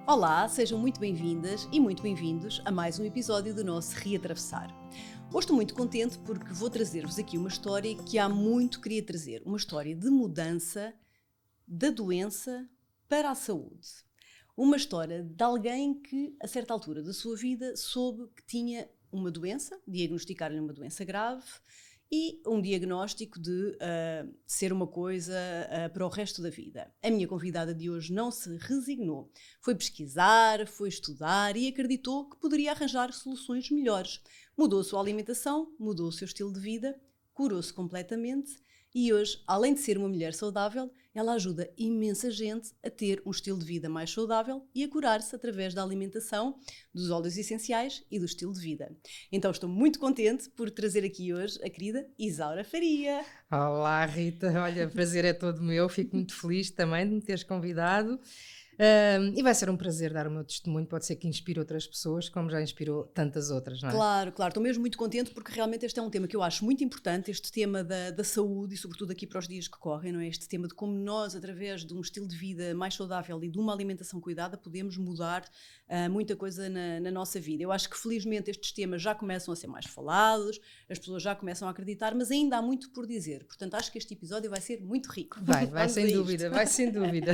Olá, sejam muito bem-vindas e muito bem-vindos a mais um episódio do nosso Reatravessar. Hoje estou muito contente porque vou trazer-vos aqui uma história que há muito queria trazer. Uma história de mudança da doença para a saúde. Uma história de alguém que, a certa altura da sua vida, soube que tinha uma doença, diagnosticaram-lhe uma doença grave e um diagnóstico de ser uma coisa para o resto da vida. A minha convidada de hoje não se resignou. Foi pesquisar, foi estudar e acreditou que poderia arranjar soluções melhores. Mudou a sua alimentação, mudou o seu estilo de vida, curou-se completamente e hoje, além de ser uma mulher saudável, ela ajuda imensa gente a ter um estilo de vida mais saudável e a curar-se através da alimentação, dos óleos essenciais e do estilo de vida. Então estou muito contente por trazer aqui hoje a querida Isaura Faria. Olá Rita, olha, prazer é todo meu, fico muito feliz também de me teres convidado. E vai ser um prazer dar o meu testemunho, pode ser que inspire outras pessoas, como já inspirou tantas outras, não é? Claro, estou mesmo muito contente porque realmente este é um tema que eu acho muito importante, este tema da saúde e sobretudo aqui para os dias que correm, não é? Este tema de como nós, através de um estilo de vida mais saudável e de uma alimentação cuidada, podemos mudar muita coisa na nossa vida. Eu acho que felizmente estes temas já começam a ser mais falados, as pessoas já começam a acreditar, mas ainda há muito por dizer, portanto acho que este episódio vai ser muito rico. Vai sem dúvida, vai sem dúvida.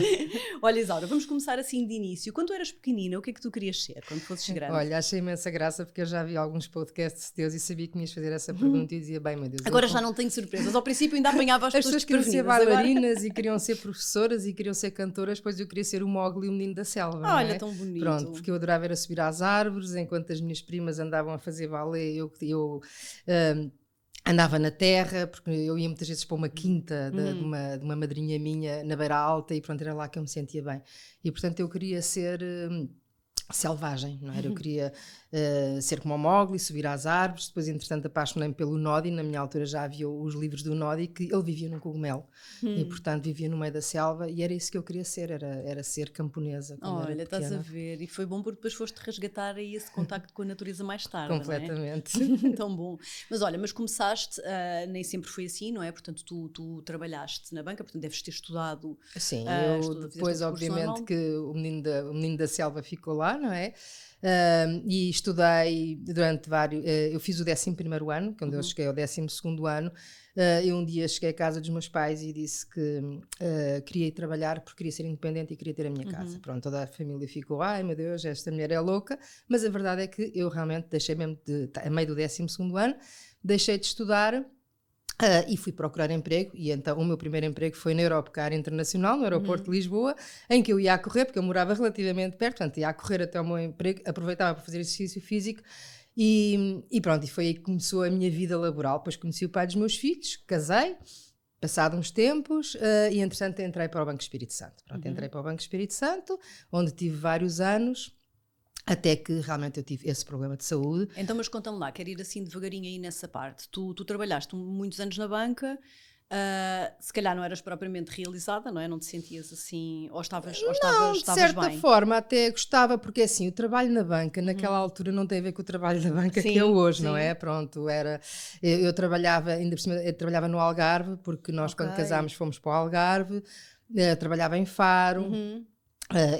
Olha Isaura, vamos começar assim de início. Quando tu eras pequenina, o que é que tu querias ser quando fosses grande? Olha, achei imensa graça porque eu já vi alguns podcasts teus e sabia que me ias fazer essa pergunta e dizia, bem, meu Deus. Agora já não tenho surpresas. Ao princípio ainda apanhava as pessoas queriam ser desprevenidas. bailarinas Agora... e queriam ser professoras e queriam ser cantoras, pois eu queria ser o Mowgli, o menino da selva. Olha, não é? tão bonito. Pronto, porque eu adorava era subir às árvores, enquanto as minhas primas andavam a fazer balé, eu andava na terra, porque eu ia muitas vezes para uma quinta de uma madrinha minha na Beira Alta e pronto, era lá que eu me sentia bem. E portanto eu queria ser selvagem, não era? Eu queria ser como o Mowgli, subir às árvores, depois entretanto apaixonei-me pelo Nodi, na minha altura já havia os livros do Nodi, que ele vivia num cogumelo e portanto vivia no meio da selva e era isso que eu queria ser, era ser camponesa. Olha, estás a ver, e foi bom porque depois foste resgatar aí esse contacto com a natureza mais tarde. Completamente. Não é? Tão bom. Mas olha, mas começaste, nem sempre foi assim, não é? Portanto tu trabalhaste na banca, portanto deves ter estudado. Sim, eu depois obviamente que o menino da selva ficou lá, não é? E estudei durante vários... eu fiz o 11º ano, quando eu cheguei ao 12º ano, eu um dia cheguei à casa dos meus pais e disse que queria ir trabalhar porque queria ser independente e queria ter a minha casa. Pronto, toda a família ficou, ai meu Deus, esta mulher é louca, mas a verdade é que eu realmente deixei mesmo, a meio do 12º ano, deixei de estudar. E fui procurar emprego e então o meu primeiro emprego foi na Europcar Internacional, no aeroporto de Lisboa, em que eu ia a correr, porque eu morava relativamente perto, portanto ia a correr até o meu emprego, aproveitava para fazer exercício físico e pronto, e foi aí que começou a minha vida laboral. Depois conheci o pai dos meus filhos, casei, passado uns tempos e entretanto entrei para o Banco Espírito Santo. Pronto, entrei para o Banco Espírito Santo, onde tive vários anos, até que realmente eu tive esse problema de saúde. Então, mas conta-me lá, quero ir assim devagarinho aí nessa parte. Tu trabalhaste muitos anos na banca, se calhar não eras propriamente realizada, não é? Não te sentias assim, ou estavas de certa bem? forma até gostava, porque assim, o trabalho na banca naquela altura não tem a ver com o trabalho da banca que é hoje, não é? Pronto, eu trabalhava, ainda por cima, eu trabalhava no Algarve, porque nós quando casámos fomos para o Algarve, trabalhava em Faro.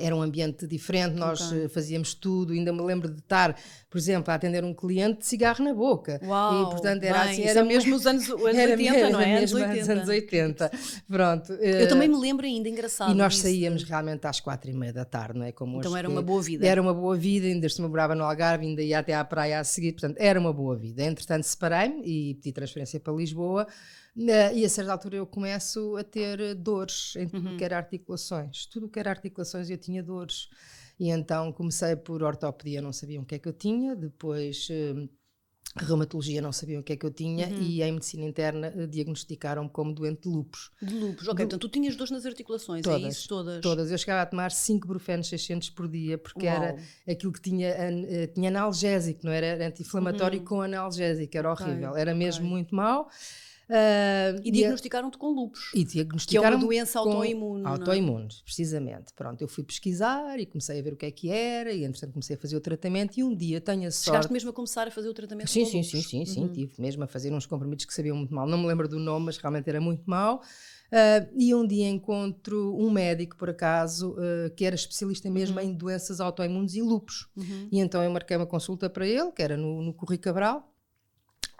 Era um ambiente diferente, nós fazíamos tudo, ainda me lembro de estar, por exemplo, a atender um cliente de cigarro na boca. Uau, e portanto era bem, assim, era mesmo os anos 80, não é? Mesmo anos 80. Pronto. Eu também me lembro ainda, engraçado. E nós saíamos realmente às 4:30 da tarde, não é? Como então hoje, era uma boa vida. Era uma boa vida, ainda se morava no Algarve, ainda ia até à praia a seguir, portanto era uma boa vida. Entretanto separei-me e pedi transferência para Lisboa. E a certa altura eu começo a ter dores em tudo que era articulações. Tudo o que era articulações eu tinha dores. E então comecei por ortopedia, não sabiam o que é que eu tinha. Depois reumatologia, não sabiam o que é que eu tinha. E em medicina interna diagnosticaram-me como doente de lupus. De lupus, ok. Portanto tu tinhas dores nas articulações, todas, é isso? Todas? Todas. Eu chegava a tomar 5 brufenos 600 por dia, porque era aquilo que tinha analgésico, não era anti-inflamatório com analgésico, era horrível. Era mesmo muito mau. E diagnosticaram-te com lúpus, que é uma doença autoimune. Autoimune, precisamente. Pronto, eu fui pesquisar e comecei a ver o que era, e entretanto comecei a fazer o tratamento, e um dia tenho a sorte... Chegaste mesmo a começar a fazer o tratamento com lúpus? Sim, tive mesmo a fazer uns comprimidos que sabiam muito mal, não me lembro do nome, mas realmente era muito mal. E um dia encontro um médico, por acaso, que era especialista mesmo em doenças autoimunes e lúpus. E então eu marquei uma consulta para ele, que era no Corri Cabral,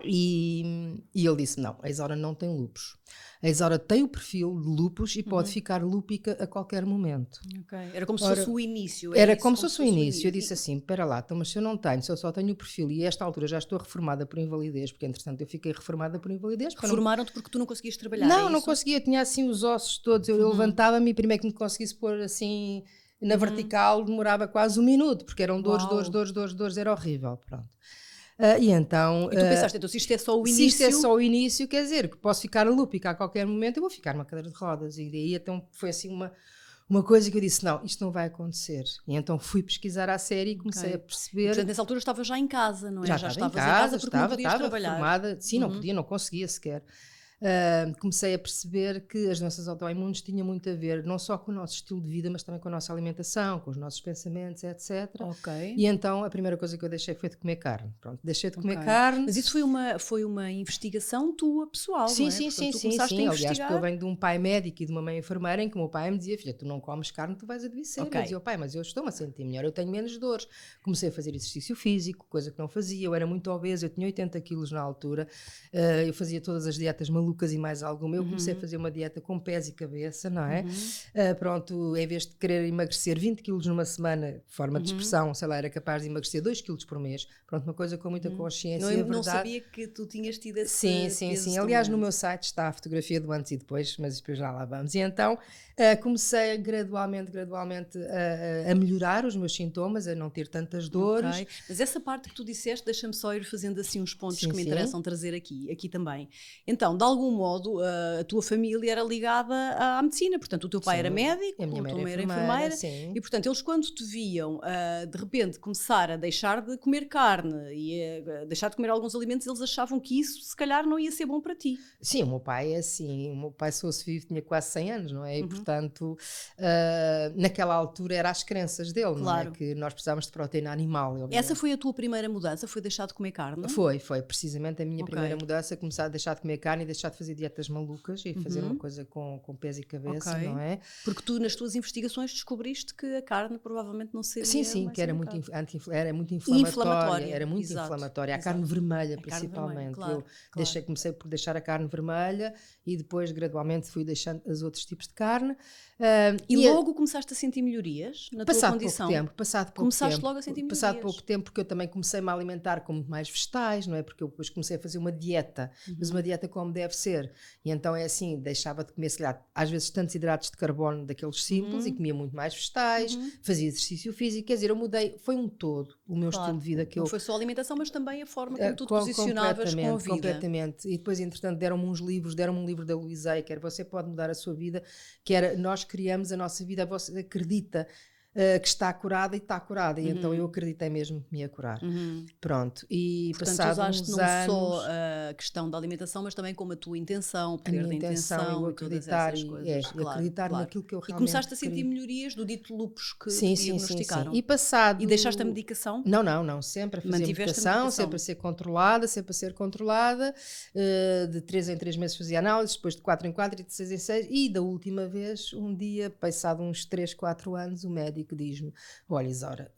e ele disse: não, a Isaura não tem lúpus. A Isaura tem o perfil de lúpus e pode ficar lúpica a qualquer momento. Okay. Era como se fosse o início. Era como se fosse o início. Eu disse assim: espera lá, então, mas se eu não tenho, se eu só tenho o perfil e a esta altura já estou reformada por invalidez, porque entretanto eu fiquei reformada por invalidez. Reformaram-te porque tu não conseguias trabalhar? Não conseguia, eu tinha assim os ossos todos. Eu levantava-me e primeiro que me conseguisse pôr assim na vertical demorava quase 1 minuto, porque eram dores, era horrível. Pronto. E então... E tu pensaste, então, se isto é só o início... Se isto é só o início, quer dizer, que posso ficar lúpica a qualquer momento, eu vou ficar numa cadeira de rodas. E daí então foi assim uma coisa que eu disse: não, isto não vai acontecer. E então fui pesquisar à série e comecei a perceber... Portanto, nessa altura estavas já em casa, não é? Já estavas em casa porque não podias trabalhar. Formada. Sim, não conseguia sequer. Comecei a perceber que as doenças autoimunes tinham muito a ver não só com o nosso estilo de vida, mas também com a nossa alimentação, com os nossos pensamentos, etc. Okay. E então a primeira coisa que eu deixei foi de comer carne. Pronto, deixei de comer carne. Mas isso foi uma investigação tua, pessoal, sim, não é? Sim. Aliás, porque eu venho de um pai médico e de uma mãe enfermeira em que o meu pai me dizia: filha, tu não comes carne, tu vais adoecer. Eu dizia: pai, mas eu estou-me a sentir melhor, eu tenho menos dores. Comecei a fazer exercício físico, coisa que não fazia. Eu era muito obesa, eu tinha 80 quilos na altura. Eu fazia todas as dietas malucas e mais alguma. Eu comecei a fazer uma dieta com pés e cabeça, não é? Pronto, em vez de querer emagrecer 20 quilos numa semana, de forma de expressão, sei lá, era capaz de emagrecer 2 quilos por mês. Pronto, uma coisa com muita consciência. Não sabia que tu tinhas tido esse Sim. Aliás, no meu site está a fotografia do antes e depois, mas depois já lá vamos. E então comecei gradualmente a melhorar os meus sintomas, a não ter tantas dores. Okay. Mas essa parte que tu disseste, deixa-me só ir fazendo assim uns pontos que me interessam trazer aqui também. Então, de algum modo, a tua família era ligada à medicina, portanto o teu pai era médico, a tua mãe era enfermeira, e portanto eles quando te viam de repente começar a deixar de comer carne e a deixar de comer alguns alimentos, eles achavam que isso se calhar não ia ser bom para ti. Sim, o meu pai é assim, o meu pai, se fosse vivo, tinha quase 100 anos, não é? E portanto naquela altura era as crenças dele, não é? Que nós precisávamos de proteína animal. Essa foi a tua primeira mudança? Foi deixar de comer carne? Foi precisamente a minha primeira mudança, começar a deixar de comer carne e deixar de fazer dietas malucas e fazer uma coisa com pés e cabeça, não é? Porque tu nas tuas investigações descobriste que a carne provavelmente não seria Sim, que era muito inflamatória. A carne vermelha, principalmente. Comecei por deixar a carne vermelha e depois gradualmente fui deixando os outros tipos de carne. E logo começaste a sentir melhorias na tua condição? Passado pouco tempo. Começaste logo a sentir melhorias? Passado pouco tempo, porque eu também comecei-me a alimentar com muito mais vegetais, não é? Porque eu depois comecei a fazer uma dieta, mas uma dieta como deve ser. E então é assim, deixava de comer, se calhar, às vezes tantos hidratos de carbono daqueles simples e comia muito mais vegetais, fazia exercício físico, quer dizer, eu mudei, foi um todo o meu estilo de vida que não foi só a alimentação, mas também a forma como tu te posicionavas com a vida. Completamente. E depois, entretanto, deram-me um livro da Luísa, que era Você Pode Mudar a Sua Vida, que era nós criamos a nossa vida, você acredita que está curada e está curada. E então eu acreditei mesmo que me ia curar. Pronto. E portanto, passados uns anos... não só a questão da alimentação, mas também como a tua intenção, o poder da intenção, eu acreditar, e todas essas coisas. Acreditar naquilo que eu realmente E começaste a sentir melhorias do dito lúpus que te diagnosticaram. Sim. E deixaste a medicação? Não. Sempre a fazer medicação, sempre a ser controlada, de 3 em 3 meses fazia análises, depois de 4 em 4 e de 6 em 6. E da última vez, um dia, passado uns 3, 4 anos, o médico diz-me: olha, Isaura,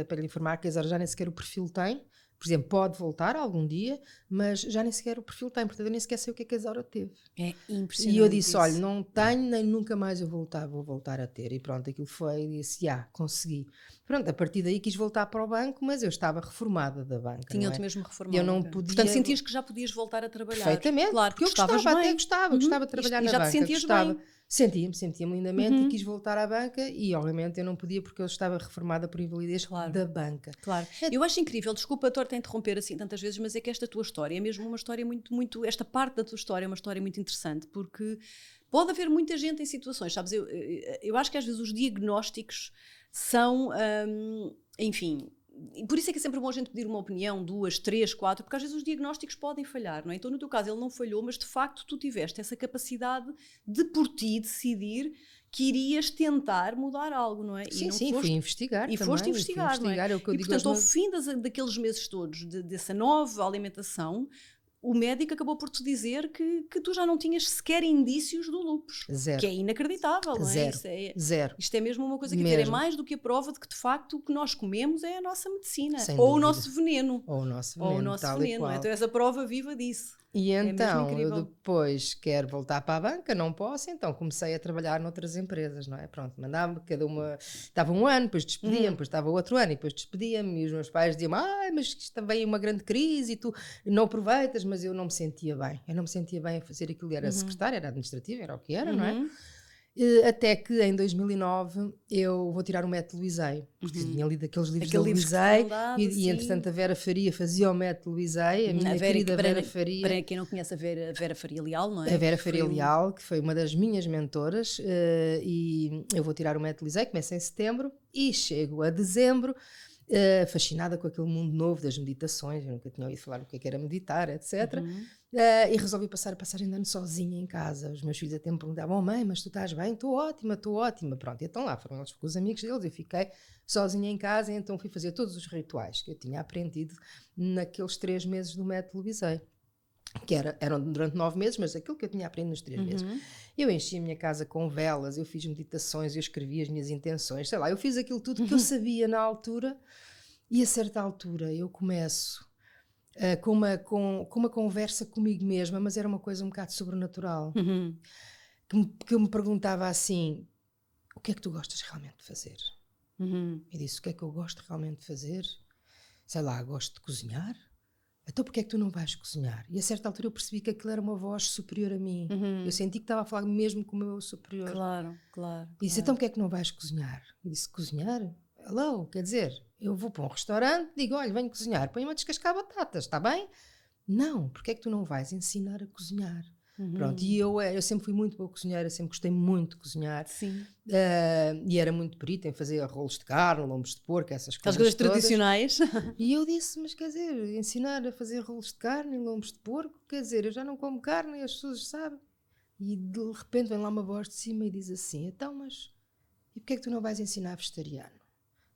para lhe informar que a Isaura já nem sequer o perfil tem. Por exemplo, pode voltar algum dia, mas já nem sequer o perfil tem, portanto eu nem sequer sei o que é que a Isaura teve. É impressionante. E eu disse: olha, não tenho, nem nunca mais vou voltar a ter. E pronto, aquilo foi, disse: consegui. Pronto, a partir daí quis voltar para o banco, mas eu estava reformada da banca. Tinham-te mesmo reformada. Eu não podia... Portanto, sentias que já podias voltar a trabalhar. Perfeitamente, claro, porque eu gostava de trabalhar na banca. E já te sentias bem. Sentia-me lindamente e quis voltar à banca e obviamente eu não podia porque eu estava reformada por invalidez da banca. Claro. Eu acho incrível, desculpa estar a interromper assim tantas vezes, mas é que esta tua história é mesmo uma história muito, esta parte da tua história é uma história muito interessante, porque pode haver muita gente em situações, sabes, eu acho que às vezes os diagnósticos são, enfim, por isso é que é sempre bom a gente pedir uma opinião, 2, 3, 4, porque às vezes os diagnósticos podem falhar, não é? Então no teu caso ele não falhou, mas de facto tu tiveste essa capacidade de por ti decidir que irias tentar mudar algo, não é? Sim, fui investigar. E também, foste investigar, não é? É o que eu e digo portanto ao fim daqueles meses todos, dessa nova alimentação, o médico acabou por te dizer que tu já não tinhas sequer indícios do lúpus. Zero. Que é inacreditável, não é? Zero. Isto é mesmo uma coisa que é mais do que a prova de que de facto o que nós comemos é a nossa medicina. Sem ou dúvida. o nosso veneno. Ou o nosso veneno, não é? Então és a prova viva disso. E então, eu depois quero voltar para a banca, não posso, então comecei a trabalhar noutras empresas, não é? Pronto, mandava-me cada uma, estava um ano, depois despedia-me, depois estava outro ano, e depois despedia-me, e os meus pais diziam-me, mas isto também é uma grande crise, e tu não aproveitas, mas eu não me sentia bem, a fazer aquilo, era secretária, era administrativa, era o que era, não é? Até que em 2009 eu vou tirar o método Luizei, porque tinha lido aqueles livros da Luizei e entretanto a Vera Faria fazia o método Luizei, a minha querida Vera Faria. Para quem não conhece a Vera Faria Leal, não é? A Vera Faria Leal, que foi uma das minhas mentoras, e eu vou tirar o método Luizei, começa em setembro e chego a dezembro, fascinada com aquele mundo novo das meditações, eu nunca tinha ouvido falar o que era meditar, etc. E resolvi passar a passagem de ano sozinha em casa. Os meus filhos até me perguntavam, mãe, mas tu estás bem? Estou ótima. Pronto, e então lá foram eles com os amigos deles, eu fiquei sozinha em casa, e então fui fazer todos os rituais que eu tinha aprendido naqueles 3 meses do método Luizei, que eram durante 9 meses, mas aquilo que eu tinha aprendido nos 3 meses. Eu enchi a minha casa com velas, eu fiz meditações, eu escrevi as minhas intenções, sei lá, eu fiz aquilo tudo que eu sabia na altura, e a certa altura eu começo com uma conversa comigo mesma, mas era uma coisa um bocado sobrenatural, que eu me perguntava assim, o que é que tu gostas realmente de fazer? Eu disse, o que é que eu gosto realmente de fazer? Sei lá, gosto de cozinhar? Então porquê é que tu não vais cozinhar? E a certa altura eu percebi que aquilo era uma voz superior a mim. Eu senti que estava a falar mesmo com o meu superior. Claro. E disse, então porquê é que não vais cozinhar? Eu disse, cozinhar? Hello, quer dizer, eu vou para um restaurante, digo, olha, venho cozinhar, põe-me a descascar batatas, está bem? Não, porque é que tu não vais ensinar a cozinhar? Pronto, e eu sempre fui muito boa cozinheira, sempre gostei muito de cozinhar. Sim. E era muito perita em fazer rolos de carne, lombos de porco, essas As coisas todas tradicionais. E eu disse, mas quer dizer, ensinar a fazer rolos de carne e lombos de porco, quer dizer, eu já não como carne e as pessoas sabem. E de repente vem lá uma voz de cima e diz assim, então, mas e porquê é que tu não vais ensinar vegetariano?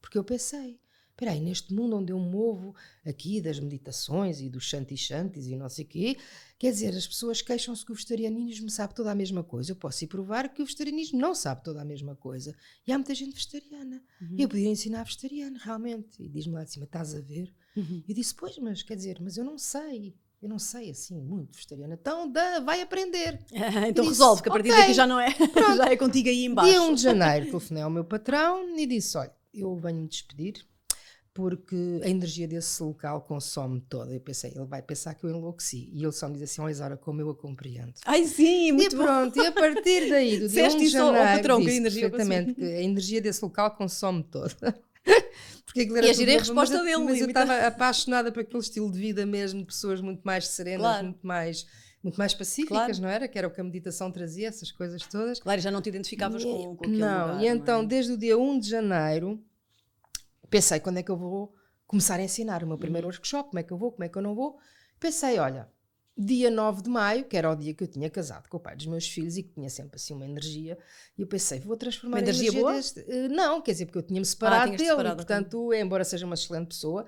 Porque eu pensei, espera aí, neste mundo onde eu me movo aqui das meditações e dos shantis e não sei o quê, quer dizer, as pessoas queixam-se que o vegetarianismo sabe toda a mesma coisa. Eu posso ir provar que o vegetarianismo não sabe toda a mesma coisa. E há muita gente vegetariana. Eu podia ensinar vegetariano, realmente. E diz-me lá de cima, estás a ver? Eu disse, pois, mas quer dizer, mas eu não sei assim muito vegetariana. Então vai aprender. Então resolve, que a partir daqui já não é. Já é contigo aí embaixo. Dia 1 de janeiro telefonei ao meu patrão e disse, olha, eu venho-me despedir porque a energia desse local consome toda. Eu pensei, ele vai pensar que eu enlouqueci. E ele só me diz assim, olha Isaura, como eu a compreendo. Ai sim, muito bom. E pronto, e a partir daí, do dia 1 de janeiro, disse perfeitamente que a energia desse local consome toda. Porque era e a gira a resposta dele. Mas eu estava apaixonada por aquele estilo de vida mesmo, de pessoas muito mais serenas, muito mais pacíficas, não era? Que era o que a meditação trazia, essas coisas todas. Claro, e já não te identificavas com aquele lugar. E então, desde o dia 1 de janeiro, pensei, quando é que eu vou começar a ensinar o meu primeiro workshop? Como é que eu vou? Como é que eu não vou? Pensei, olha, dia 9 de maio, que era o dia que eu tinha casado com o pai dos meus filhos e que tinha sempre assim uma energia, e eu pensei, vou transformar uma energia boa? Não, quer dizer, porque eu tinha-me separado dele, e portanto, embora seja uma excelente pessoa,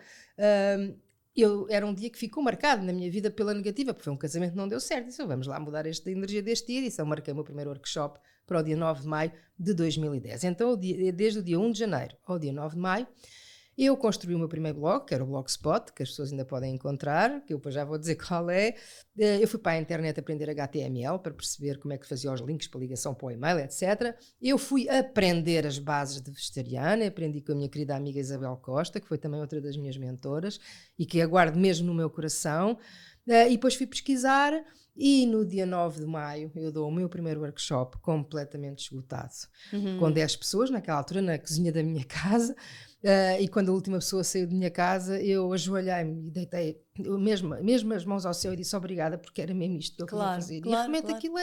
era um dia que ficou marcado na minha vida pela negativa, porque foi um casamento que não deu certo. Disse, vamos lá mudar a energia deste dia. Disse, eu marquei o meu primeiro workshop para o dia 9 de maio de 2010. Então, desde o dia 1 de janeiro ao dia 9 de maio, eu construí o meu primeiro blog, que era o Blogspot, que as pessoas ainda podem encontrar, que eu depois já vou dizer qual é. Eu fui para a internet aprender HTML para perceber como é que fazia os links para ligação para o e-mail, etc. Eu fui aprender as bases de vegetariana, aprendi com a minha querida amiga Isabel Costa, que foi também outra das minhas mentoras e que aguardo mesmo no meu coração. E depois fui pesquisar e no dia 9 de maio eu dou o meu primeiro workshop completamente esgotado, com 10 pessoas, naquela altura na cozinha da minha casa. E quando a última pessoa saiu de minha casa, eu ajoelhei-me e deitei mesmo as mãos ao céu e disse obrigada, porque era mesmo isto que eu queria fazer. E realmente aquilo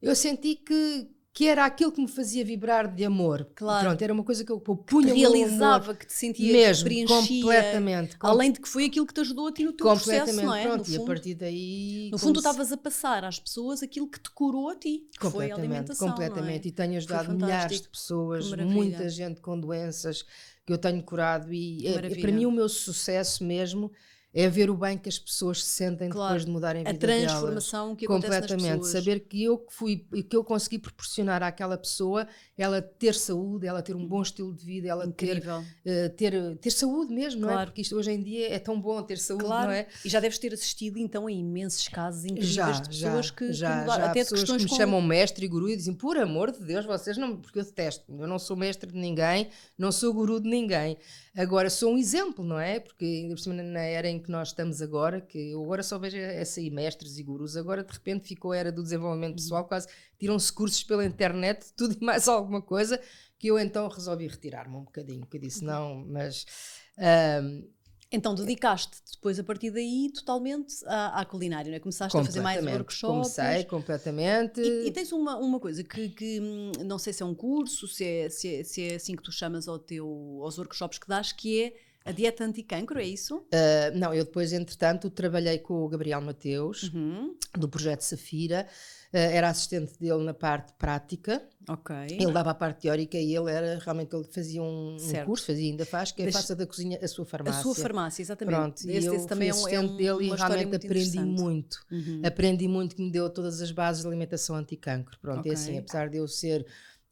eu senti que que era aquilo que me fazia vibrar de amor. Claro. Pronto, era uma coisa que eu punha que te realizava, que te sentia mesmo, preenchia. Completamente. Além de que foi aquilo que te ajudou a ti no teu processo, não é? Pronto, e a partir daí... No fundo, tu estavas a passar às pessoas aquilo que te curou a ti, que foi a alimentação, completamente. não é? E tenho ajudado milhares de pessoas, muita gente com doenças que eu tenho curado. E para mim o meu sucesso mesmo é ver o bem que as pessoas se sentem depois de mudarem a vida delas. A transformação que acontece nas pessoas. Saber que eu consegui proporcionar àquela pessoa ela ter saúde, ela ter um bom estilo de vida, ela ter saúde mesmo, não é? Porque isto hoje em dia é tão bom ter saúde, não é? E já deves ter assistido então a imensos casos incríveis de pessoas que mudaram, até pessoas de questões que me chamam mestre e guru e dizem, por amor de Deus, vocês não, porque eu detesto, eu não sou mestre de ninguém, não sou guru de ninguém. Agora sou um exemplo, não é? Porque na era em que nós estamos agora, que eu agora só vejo essa aí, mestres e gurus, agora de repente ficou a era do desenvolvimento pessoal, quase tiram-se cursos pela internet, tudo e mais alguma coisa, que eu então resolvi retirar-me um bocadinho, que eu disse não, mas... Então dedicaste depois a partir daí totalmente à culinária, não é? Começaste a fazer mais workshops. Comecei completamente. E tens uma coisa que não sei se é um curso, se é assim que tu chamas aos workshops que dás, que é a dieta anti-cancro, é isso? Não, eu depois, entretanto, trabalhei com o Gabriel Mateus, do Projeto Safira, era assistente dele na parte prática, ele dava a parte teórica e ele fazia um curso, ainda faz, que é Faça da Cozinha a Sua Farmácia. A Sua Farmácia, exatamente. Pronto, e eu também fui assistente dele e realmente aprendi muito, que me deu todas as bases de alimentação anti-cancro. Pronto, é assim, apesar de eu ser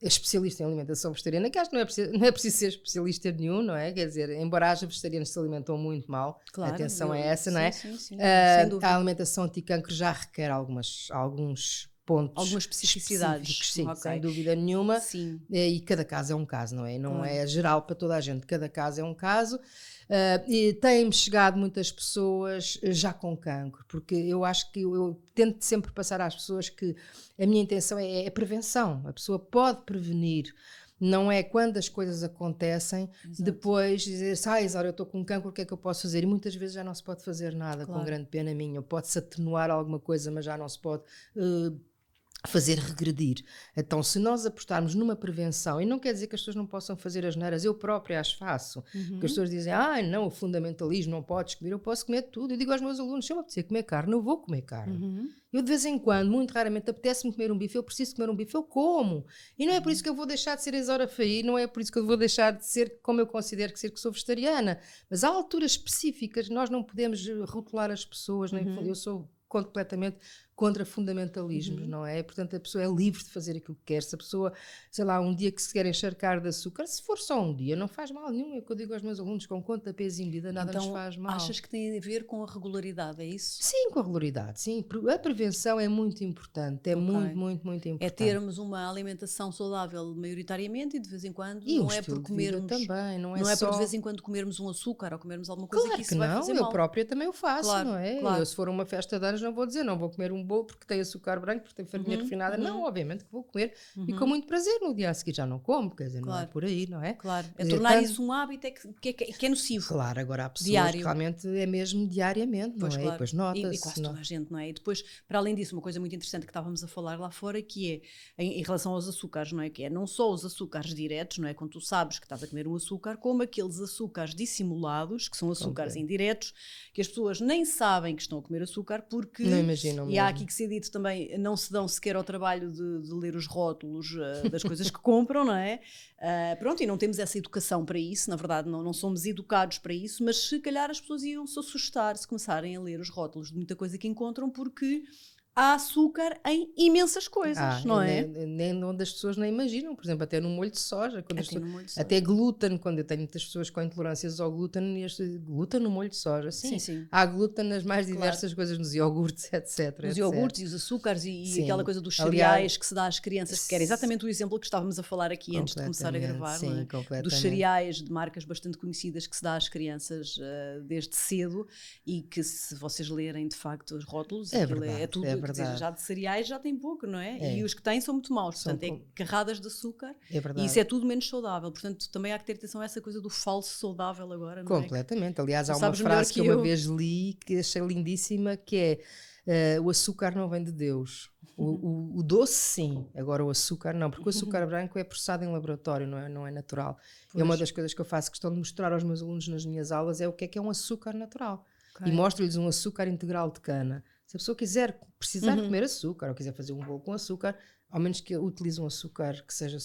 especialista em alimentação vegetariana, que acho que não é preciso ser especialista nenhum, não é? Quer dizer, embora haja vegetarianos que se alimentam muito mal, atenção é essa, não é? Sim, a alimentação anti-cancro já requer alguns pontos, algumas especificidades, sim, sem dúvida nenhuma. Sim. E cada caso é um caso, não é? Não é geral para toda a gente, cada caso é um caso. E têm-me chegado muitas pessoas já com cancro, porque eu acho que eu tento sempre passar às pessoas que a minha intenção é a prevenção. A pessoa pode prevenir, não é quando as coisas acontecem. Exato. Depois dizer-se, Isaura, eu estou com cancro, o que é que eu posso fazer? E muitas vezes já não se pode fazer nada, com grande pena minha. Pode-se atenuar alguma coisa, mas já não se pode fazer regredir. Então, se nós apostarmos numa prevenção, e não quer dizer que as pessoas não possam fazer as neiras, eu própria as faço, porque as pessoas dizem, não, o fundamentalismo, não podes comer, eu posso comer tudo. Eu digo aos meus alunos, se eu me apetecer comer carne, eu vou comer carne. Eu de vez em quando, muito raramente, apetece-me comer um bife, eu preciso comer um bife, eu como. E não é por isso que eu vou deixar de ser Isaura Fahy, não é por isso que eu vou deixar de ser como eu considero que sou vegetariana. Mas há alturas específicas, nós não podemos rotular as pessoas, eu sou completamente contra fundamentalismos, não é? Portanto, a pessoa é livre de fazer aquilo que quer. Se a pessoa, sei lá, um dia que se quer encharcar de açúcar, se for só um dia, não faz mal nenhum. É o que eu digo aos meus alunos, com conta, peso e medida, nada nos faz mal. Achas que tem a ver com a regularidade, é isso? Sim, com a regularidade, sim. A prevenção é muito importante, é muito importante. É termos uma alimentação saudável maioritariamente e de vez em quando, e não é por comermos também, não é só por de vez em quando comermos um açúcar ou comermos alguma coisa que isso que vai fazer mal. Eu própria também o faço, não é? Eu, se for uma festa de anos, não vou dizer, não vou comer um bolo porque tem açúcar branco, porque tem farinha refinada. Não, obviamente que vou comer e com muito prazer. No dia a seguir já não como, quer dizer, não é por aí, não é? Claro, é tornar isso um hábito que é nocivo. Claro, agora há pessoas que realmente é mesmo diariamente, não é? Claro. E depois nota-se. E quase toda a gente, não é? E depois, para além disso, uma coisa muito interessante que estávamos a falar lá fora, que é em relação aos açúcares, não é? Que é não só os açúcares diretos, não é? Quando tu sabes que estás a comer um açúcar, como aqueles açúcares dissimulados, que são açúcares indiretos, que as pessoas nem sabem que estão a comer açúcar porque... Não imaginam mesmo. Há aqui que ser dito também, não se dão sequer ao trabalho de ler os rótulos das coisas que compram, não é? Pronto, e não temos essa educação para isso, na verdade não somos educados para isso, mas se calhar as pessoas iam se assustar se começarem a ler os rótulos de muita coisa que encontram, porque há açúcar em imensas coisas, não é? Nem onde as pessoas nem imaginam, por exemplo, até no molho de soja, até glúten, quando eu tenho muitas pessoas com intolerâncias ao glúten, glúten no molho de soja, sim. Há glúten nas mais diversas coisas, nos iogurtes, etc. Os iogurtes e os açúcares e aquela coisa dos cereais que se dá às crianças, que era exatamente o exemplo que estávamos a falar aqui antes de começar a gravar, não é? Dos cereais de marcas bastante conhecidas que se dá às crianças desde cedo e que, se vocês lerem de facto os rótulos, aquilo é tudo. Quer dizer, já de cereais já tem pouco, não é? E os que têm são muito maus, portanto é carradas de açúcar e isso é tudo menos saudável, portanto também há que ter atenção a essa coisa do falso saudável agora, não completamente. Aliás, há uma frase que eu uma vez li que achei lindíssima, que é o açúcar não vem de Deus. O doce sim, agora o açúcar não, porque o açúcar branco é processado em laboratório, não é natural. É uma das coisas que eu faço questão de mostrar aos meus alunos nas minhas aulas, é o que é um açúcar natural. Okay. E mostro-lhes um açúcar integral de cana. Se a pessoa precisar comer açúcar, ou quiser fazer um bolo com açúcar, ao menos que utilize um açúcar que seja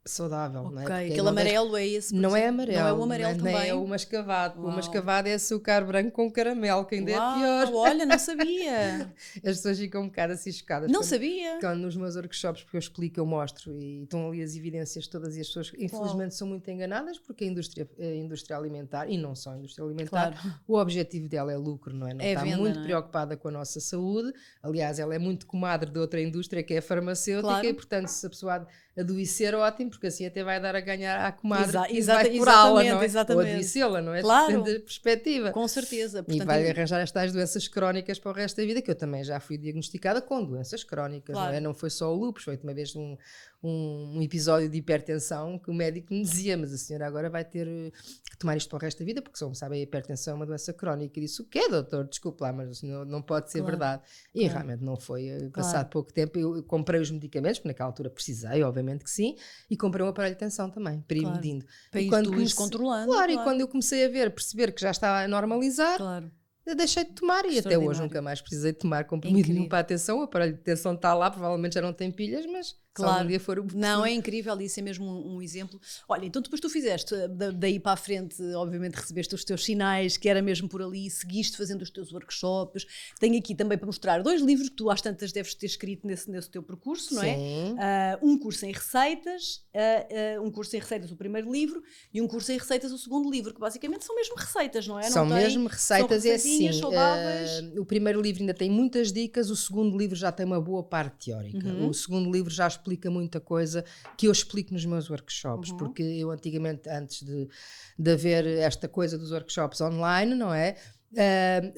saudável, okay. não é? Porque aquele amarelo é esse? Não é amarelo. Não é o amarelo também? Nem é o mascavado. Uau. O mascavado é açúcar branco com caramelo, que ainda é pior. Olha, não sabia. As pessoas ficam um bocado assim chocadas. Não sabia. Quando nos meus workshops, porque eu explico, eu mostro, e estão ali as evidências todas, e as pessoas infelizmente são muito enganadas, porque a indústria alimentar, e não só a indústria alimentar, o objetivo dela é lucro, não é? Não está muito preocupada com a nossa saúde. Aliás, ela é muito comadre de outra indústria, que é a farmacêutica, e portanto, se a pessoa adoecer, ótimo, porque assim até vai dar a ganhar à comadre que vai curá-la, não é? Ou adoecê-la, não é? Depende da perspectiva. Com certeza. Portanto, e vai arranjar estas doenças crónicas para o resto da vida, que eu também já fui diagnosticada com doenças crónicas, não é? Não foi só o lúpus, foi uma vez um episódio de hipertensão que o médico me dizia, mas a senhora agora vai ter que tomar isto para o resto da vida, porque só sabe, a hipertensão é uma doença crónica. E disse, o quê, doutor? Desculpe lá, mas não pode ser verdade. E realmente não foi. Passado pouco tempo, eu comprei os medicamentos, porque naquela altura precisei, obviamente que sim, e comprei um aparelho de tensão também, para ir medindo. Para ir controlando. Claro, e quando eu comecei a perceber que já estava a normalizar, eu deixei de tomar, e até hoje nunca mais precisei de tomar comprimido nenhum para a tensão. O aparelho de tensão está lá, provavelmente já não tem pilhas, mas se algum dia for o Não, é incrível, isso é mesmo um exemplo. Olha, então depois tu fizeste, daí para a frente, obviamente recebeste os teus sinais, que era mesmo por ali, seguiste fazendo os teus workshops. Tenho aqui também para mostrar 2 livros que tu às tantas deves ter escrito nesse teu percurso, não é? Um curso em receitas, o primeiro livro, e um curso em receitas, o segundo livro, que basicamente são mesmo receitas, não é? São mesmo receitas, é assim. O primeiro livro ainda tem muitas dicas, o segundo livro já tem uma boa parte teórica. O segundo livro já explica muita coisa que eu explico nos meus workshops, porque eu antigamente, antes de haver esta coisa dos workshops online, não é?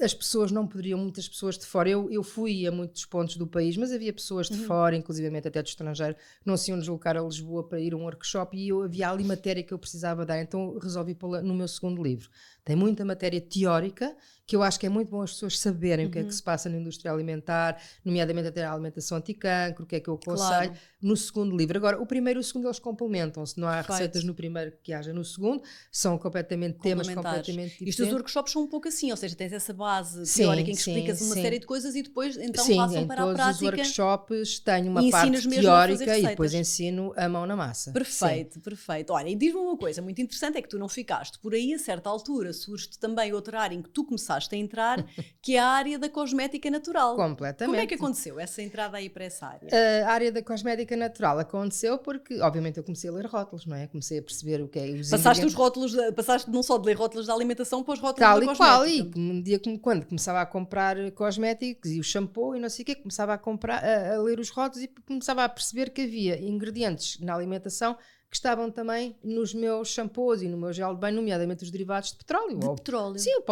As pessoas não poderiam, muitas pessoas de fora, eu fui a muitos pontos do país, mas havia pessoas de fora, inclusivamente até do estrangeiro, que não se iam deslocar a Lisboa para ir a um workshop, e havia ali matéria que eu precisava dar, então resolvi pô-la no meu segundo livro. Tem muita matéria teórica, que eu acho que é muito bom as pessoas saberem o que é que se passa na indústria alimentar, nomeadamente até a alimentação anti-cancro, o que é que eu aconselho, no segundo livro. Agora, o primeiro e o segundo eles complementam-se, não há receitas no primeiro que haja no segundo, são completamente temas completamente diferentes. E os workshops são um pouco assim, ou seja, tens essa base teórica em que explicas uma série de coisas e depois então passam para a prática. Sim, em todos os workshops tenho uma parte teórica e depois ensino a mão na massa. Perfeito, perfeito. Olha, e diz-me uma coisa muito interessante, é que tu não ficaste por aí, a certa altura surge também outra área em que tu começaste a entrar, que é a área da cosmética natural. Completamente. Como é que aconteceu essa entrada aí para essa área? A área da cosmética natural aconteceu porque, obviamente, eu comecei a ler rótulos, não é? Comecei a perceber o que é. Passaste os rótulos, passaste não só de ler rótulos da alimentação para os rótulos da cosmética. Tal e qual, e um dia quando começava a comprar cosméticos e o shampoo e não sei o quê, começava a ler os rótulos e começava a perceber que havia ingredientes na alimentação que estavam também nos meus shampoos e no meu gel de banho, nomeadamente os derivados de petróleo. Petróleo? Sim, o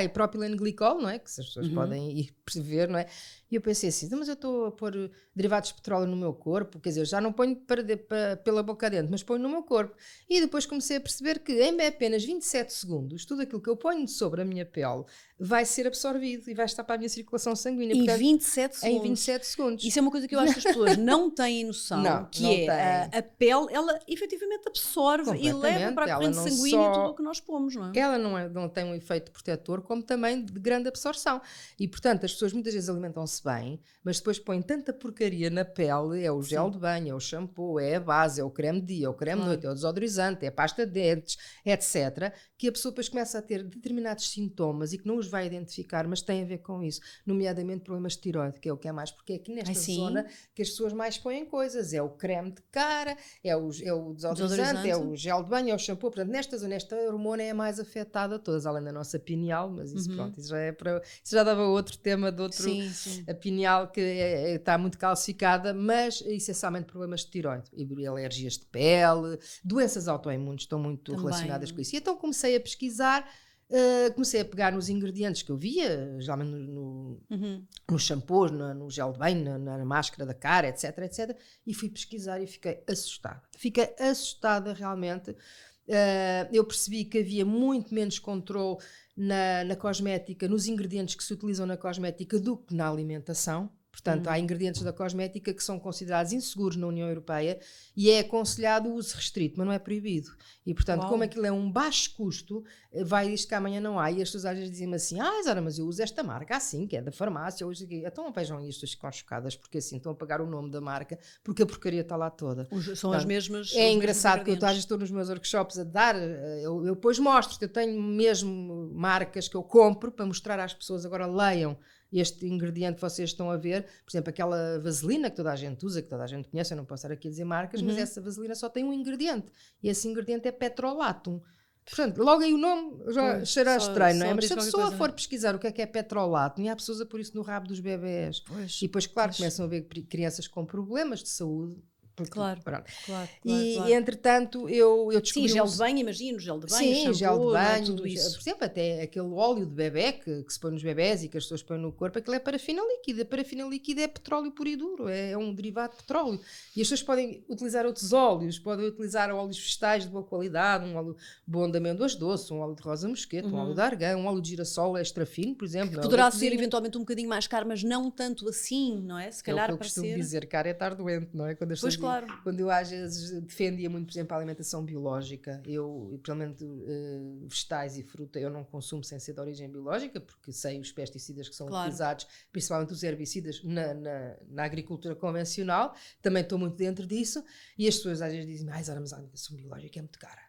propilene glicol, não é? Que as pessoas podem ir perceber, não é? E eu pensei assim, mas eu estou a pôr derivados de petróleo no meu corpo, quer dizer, eu já não ponho pela boca dentro, mas ponho no meu corpo. E depois comecei a perceber que em apenas 27 segundos, tudo aquilo que eu ponho sobre a minha pele vai ser absorvido e vai estar para a minha circulação sanguínea. Em 27 segundos? Em 27 segundos. Isso é uma coisa que eu acho que as pessoas não têm noção, a pele, ela efetivamente absorve e leva para a corrente sanguínea tudo o que nós pomos, não é? Ela não tem um efeito protetor, como também de grande absorção. E, portanto, as pessoas muitas vezes alimentam-se bem, mas depois põem tanta porcaria na pele, é o gel de banho, é o shampoo, é a base, é o creme de dia, é o creme de noite, é o desodorizante, é a pasta de dentes, etc., que a pessoa depois começa a ter determinados sintomas e que não os vai identificar, mas tem a ver com isso, nomeadamente problemas de tiroide, que é o que é mais, porque é aqui nesta zona que as pessoas mais põem coisas, é o creme de cara, é o desodorizante, é o gel de banho, é o shampoo, portanto nesta zona, esta hormona é a mais afetada de todas, além da nossa pineal, mas isso pronto, isso já dava outro tema de outro, a pineal que está muito calcificada, mas essencialmente problemas de tiroide, e alergias de pele, doenças autoimunes estão muito relacionadas com isso, e então comecei a pesquisar. Comecei a pegar nos ingredientes que eu via, geralmente nos shampoos, no gel de banho, na máscara da cara, etc, e fui pesquisar e fiquei assustada. Fiquei assustada realmente eu percebi que havia muito menos controle na cosmética, nos ingredientes que se utilizam na cosmética do que na alimentação. Portanto, há ingredientes da cosmética que são considerados inseguros na União Europeia e é aconselhado o uso restrito, mas não é proibido. E, portanto, como aquilo é um baixo custo, vai isto que amanhã não há. E as pessoas às vezes dizem-me assim, Zara, mas eu uso esta marca assim, que é da farmácia. Hoje aqui. Então vejam isto, ficam chocadas, porque assim estão a pagar o nome da marca, porque a porcaria está lá toda. São portanto, as mesmas. É engraçado que eu às vezes estou nos meus workshops a dar, eu depois mostro que eu tenho mesmo marcas que eu compro para mostrar às pessoas, agora leiam este ingrediente que vocês estão a ver, por exemplo, aquela vaselina que toda a gente usa, que toda a gente conhece, eu não posso estar aqui a dizer marcas, mas essa vaselina só tem um ingrediente, e esse ingrediente é petrolatum. Portanto, logo aí o nome já cheira estranho, não é? Mas se a pessoa for pesquisar o que é petrolatum, e há pessoas a pôr isso no rabo dos bebés, e depois, claro, começam a ver crianças com problemas de saúde. Claro. E entretanto eu descobri. Sim, gel de banho, imagino, gel de banho, sim, shampoo, gel de banho, tudo isso. Por exemplo, até aquele óleo de bebé que se põe nos bebés e que as pessoas põem no corpo, aquilo é parafina líquida. Parafina líquida é petróleo puro e duro, é um derivado de petróleo. E as pessoas podem utilizar outros óleos, podem utilizar óleos vegetais de boa qualidade, um óleo bom de amêndoas doces, um óleo de rosa mosqueta, um óleo de argão, um óleo de girassol extra fino, por exemplo. Poderá ser eventualmente um bocadinho mais caro, mas não tanto assim, não é? Se calhar é o que eu costumo dizer, caro é estar doente, não é? Pois claro. Quando eu às vezes defendia muito, por exemplo, a alimentação biológica, eu, principalmente vegetais e fruta, eu não consumo sem ser de origem biológica, porque sei os pesticidas que são utilizados, principalmente os herbicidas na agricultura convencional, também estou muito dentro disso, e as pessoas às vezes dizem, mas a alimentação biológica é muito cara.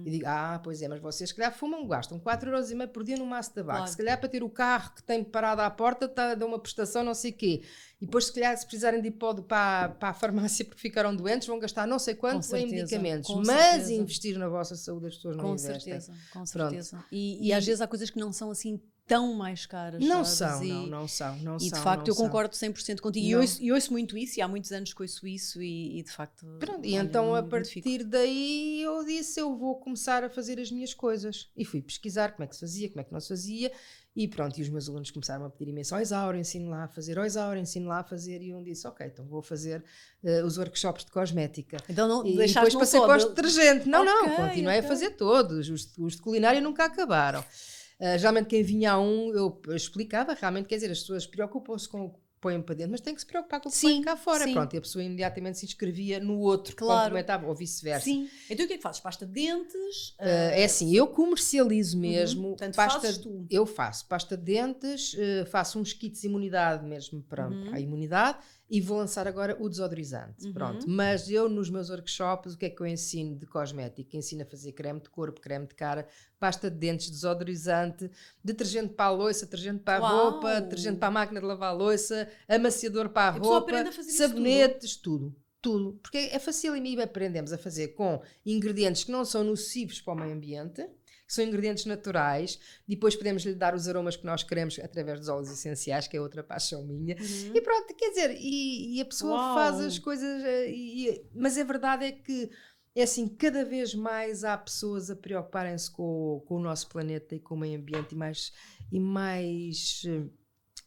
E digo, pois é, mas vocês se calhar fumam, gastam 4,5€ por dia no maço de tabaco, se calhar para ter o carro que tem parado à porta dá uma prestação não sei o quê, e depois se calhar se precisarem de ir para a farmácia porque ficaram doentes vão gastar não sei quanto em medicamentos, mas investir na vossa saúde as pessoas não investem. Com certeza. E às vezes há coisas que não são assim tão mais caras. Não são. E de facto eu concordo 100% contigo. E ouço muito isso, e há muitos anos que ouço isso, e de facto. Pronto, e então a partir daí eu disse: eu vou começar a fazer as minhas coisas. E fui pesquisar como é que se fazia, como é que não se fazia. E pronto, e os meus alunos começaram a pedir imenso: Isaura, ensino lá a fazer, ensino lá a fazer. E eu disse: ok, então vou fazer os workshops de cosmética. Então e depois passei para os detergentes. Não, continuei a fazer todos. Os de culinária nunca acabaram. Geralmente quem vinha a eu explicava, realmente, quer dizer, as pessoas preocupam-se com o que põem para dentro, mas têm que se preocupar com o que põem cá fora. Sim. Pronto, e a pessoa imediatamente se inscrevia no outro, que complementava, ou vice-versa. Sim. Então o que é que fazes? Pasta de dentes? É assim, eu comercializo mesmo. Portanto, fazes tu? Eu faço pasta de dentes, faço uns kits de imunidade mesmo para a imunidade, e vou lançar agora o desodorizante. Pronto. Mas eu nos meus workshops, o que é que eu ensino de cosmética? Ensino a fazer creme de corpo, creme de cara, pasta de dentes, desodorizante, detergente para a louça, detergente para a roupa, detergente para a máquina de lavar a louça, amaciador para a roupa, sabonetes, tudo. Porque é fácil e aprendemos a fazer com ingredientes que não são nocivos para o meio ambiente, que são ingredientes naturais, depois podemos lhe dar os aromas que nós queremos através dos óleos essenciais, que é outra paixão minha, e pronto, quer dizer, e a pessoa faz as coisas, mas a verdade é que é assim, cada vez mais há pessoas a preocuparem-se com o nosso planeta e com o meio ambiente, e mais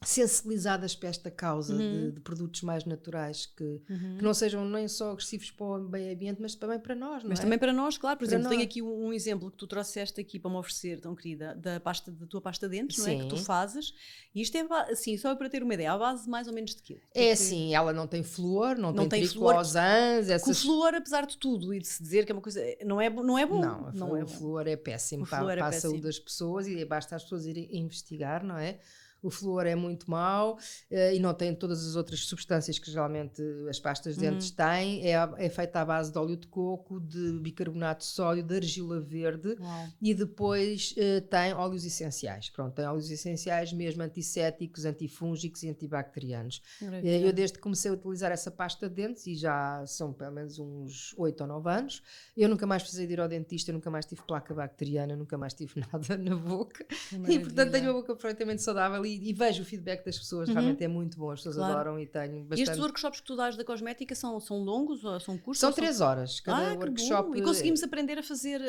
sensibilizadas para esta causa de produtos mais naturais que não sejam nem só agressivos para o meio ambiente, mas também para nós, não é? Mas também para nós, claro. Por exemplo, tenho aqui um exemplo que tu trouxeste aqui para me oferecer, tão querida, da tua pasta de dentes, não é? Que tu fazes. E isto é, assim, só para ter uma ideia, à base mais ou menos de quê? É assim, ela não tem flúor, não tem triclosans. O flúor, apesar de tudo, e de se dizer que é uma coisa, não é bom. Não, o flúor é péssimo para a saúde das pessoas, e basta as pessoas irem investigar, não é? O flúor é muito mau e não tem todas as outras substâncias que geralmente as pastas de dentes têm. É feita à base de óleo de coco, de bicarbonato de sódio, de argila verde e depois tem óleos essenciais. Pronto, tem óleos essenciais mesmo antisséticos, antifúngicos e antibacterianos. Eu desde que comecei a utilizar essa pasta de dentes, e já são pelo menos uns 8 ou 9 anos, eu nunca mais precisei de ir ao dentista, nunca mais tive placa bacteriana, nunca mais tive nada na boca. E portanto tenho uma boca perfeitamente saudável e vejo o feedback das pessoas, realmente é muito bom, as pessoas adoram, e tenho bastante. E estes workshops que tu dás da cosmética são longos ou são curtos? São 3 horas cada workshop. E conseguimos aprender a fazer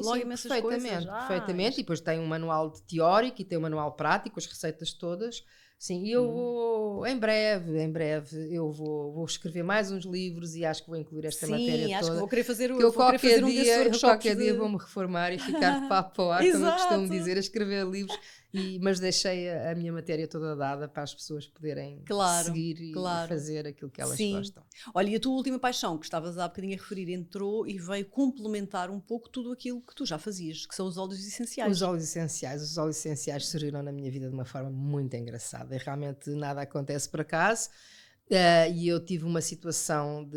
logo imensas perfeitamente. E depois tem um manual teórico e tem um manual prático, as receitas todas. Sim, e eu vou, em breve, eu vou escrever mais uns livros e acho que vou incluir esta matéria toda. Sim, acho que vou querer fazer, eu qualquer um desses workshops. Qualquer dia vou-me reformar e ficar de papo ao ar, como eu costumo dizer, a escrever livros, mas deixei a minha matéria toda dada para as pessoas poderem seguir e fazer aquilo que elas gostam. Olha, e a tua última paixão, que estavas há bocadinho a referir, entrou e veio complementar um pouco tudo aquilo que tu já fazias, que são os óleos essenciais. Os óleos essenciais surgiram na minha vida de uma forma muito engraçada e realmente nada acontece por acaso. E eu tive uma situação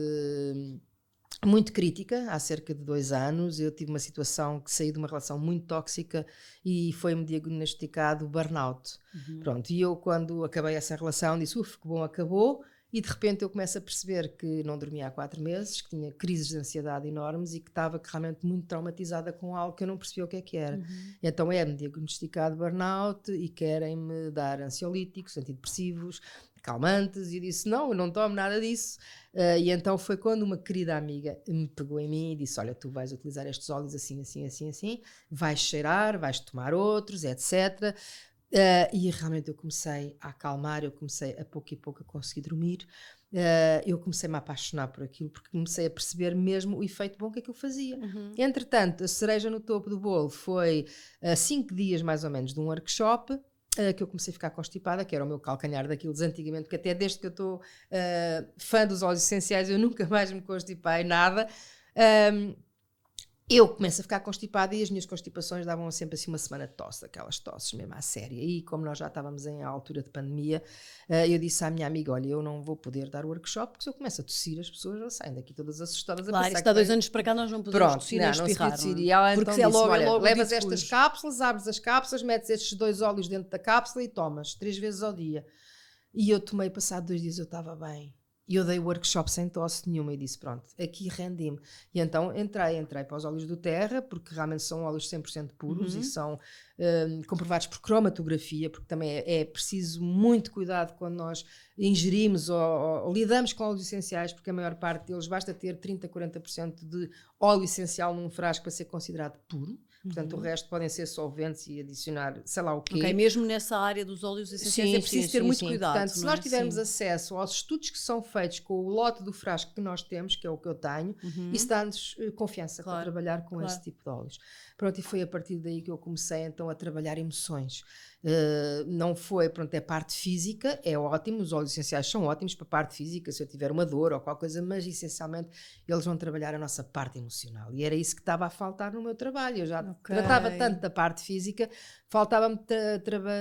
muito crítica há cerca de 2 anos. Eu tive uma situação que saí de uma relação muito tóxica e foi-me diagnosticado burnout. Pronto, e eu quando acabei essa relação disse, que bom, acabou. E de repente eu começo a perceber que não dormia há 4 meses, que tinha crises de ansiedade enormes e que estava realmente muito traumatizada com algo que eu não percebia o que era. Então é-me diagnosticado burnout e querem-me dar ansiolíticos, antidepressivos, calmantes, e eu disse, não, eu não tomo nada disso. E então foi quando uma querida amiga me pegou em mim e disse, olha, tu vais utilizar estes óleos assim, vais cheirar, vais tomar outros, etc., e realmente eu comecei a acalmar, eu comecei a pouco e pouco a conseguir dormir, eu comecei-me a apaixonar por aquilo, porque comecei a perceber mesmo o efeito bom que aquilo fazia. Entretanto, a cereja no topo do bolo foi 5 dias mais ou menos de um workshop, que eu comecei a ficar constipada, que era o meu calcanhar daqueles antigamente, porque até desde que eu estou fã dos óleos essenciais eu nunca mais me constipei, nada. Eu começo a ficar constipada e as minhas constipações davam sempre assim uma semana de tosse, aquelas tosses mesmo à séria. E como nós já estávamos em altura de pandemia, eu disse à minha amiga, olha, eu não vou poder dar o workshop porque se eu começo a tossir as pessoas já saem daqui todas assustadas. Claro, isto há 2 anos para cá nós não podemos tossir nem espirrar. Não. E ela então disse, olha, levas estas cápsulas, abres as cápsulas, metes estes 2 óleos dentro da cápsula e tomas 3 vezes ao dia. E eu tomei, passado 2 dias eu estava bem. E eu dei workshop sem tosse nenhuma e disse, pronto, aqui rendi-me. E então entrei para os óleos do Terra, porque realmente são óleos 100% puros e são comprovados por cromatografia, porque também é preciso muito cuidado quando nós ingerimos ou lidamos com óleos essenciais, porque a maior parte deles basta ter 30% a 40% de óleo essencial num frasco para ser considerado puro. Portanto, o resto podem ser solventes e adicionar, sei lá o quê. Ok, mesmo nessa área dos óleos essenciais é preciso ter muito cuidado. Portanto, se nós tivermos acesso aos estudos que são feitos com o lote do frasco que nós temos, que é o que eu tenho, isso dá-nos confiança para trabalhar com esse tipo de óleos. Pronto, e foi a partir daí que eu comecei então a trabalhar emoções. Não foi, pronto, é parte física, é ótimo, os óleos essenciais são ótimos para a parte física, se eu tiver uma dor ou qualquer coisa, mas essencialmente eles vão trabalhar a nossa parte emocional e era isso que estava a faltar no meu trabalho. Eu já tratava tanto da parte física, faltava-me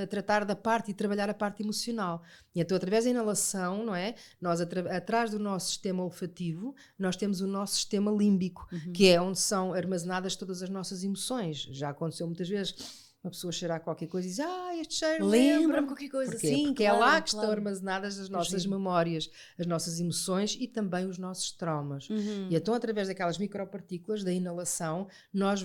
tratar da parte e trabalhar a parte emocional. E então, através da inalação, não é? Nós, atrás do nosso sistema olfativo, nós temos o nosso sistema límbico, que é onde são armazenadas todas as nossas emoções. Já aconteceu muitas vezes uma pessoa cheirar qualquer coisa e diz, este cheiro lembra-me qualquer coisa. Porquê? Sim, porque é lá que estão armazenadas as nossas memórias, as nossas emoções e também os nossos traumas. E então, através daquelas micropartículas da inalação, nós